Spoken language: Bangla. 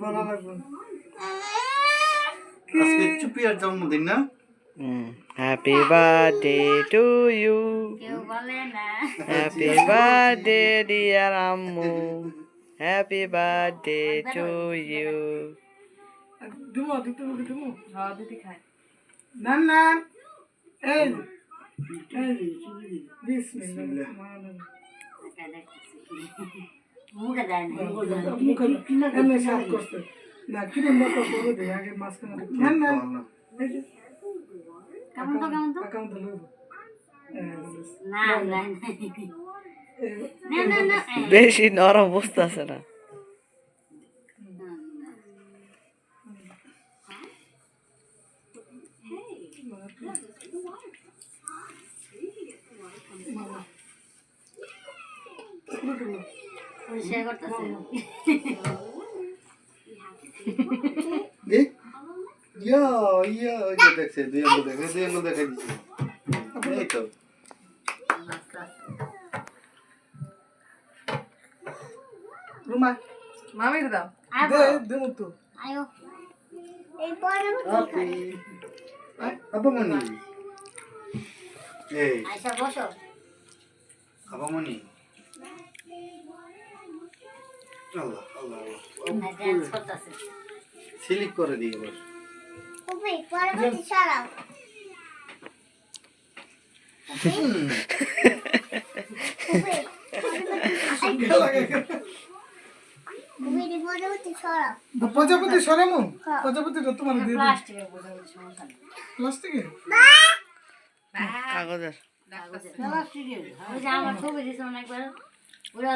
ভালো লাগবে আজকে চুপিয়ার জন্মদিন না? হ্যাপি বার্থডে টু ইউ, কেউ বলে না হ্যাপি বার্থডে ডিয়ার আম্মু, হ্যাপি বার্থডে টু ইউ। দিমো দিতে দিমো হ্যাঁ দিদি খায় না না এই বিসমিল্লাহ মুখে দেয় না মুখে এমনি সাফ করতে না ক্রিম মতো করে দে আগে মাঝখানে না না এই যে কেমন তো কাম তো লোক না না না না বেশি নরম বুঝতেছে না। পরিষ্কার করতেছে দেখ ইয়া ইয়া ওই যে দেখছে দুই আঙ্গুল দেখাই দিছে এই তো রুমা মামি দাও দে দিমো তো আয়ো এই পরে আপনি আপামনি এই আচ্ছা বসো আপামনি আল্লাহ আল্লাহ না ডান্স করতেছে সিলিক করে দিয়ে বস ওই পরবর্তী সরাও প্রজাপতি সরামু প্রজাপতিটা তোমার দিয়ে দিই প্লাস্টিকের বোতল সমস্যা নেই প্লাস্টিকের কাগজের প্লাস্টিকের ওই যে আমার ছবি দিছে অনেকবার ওরা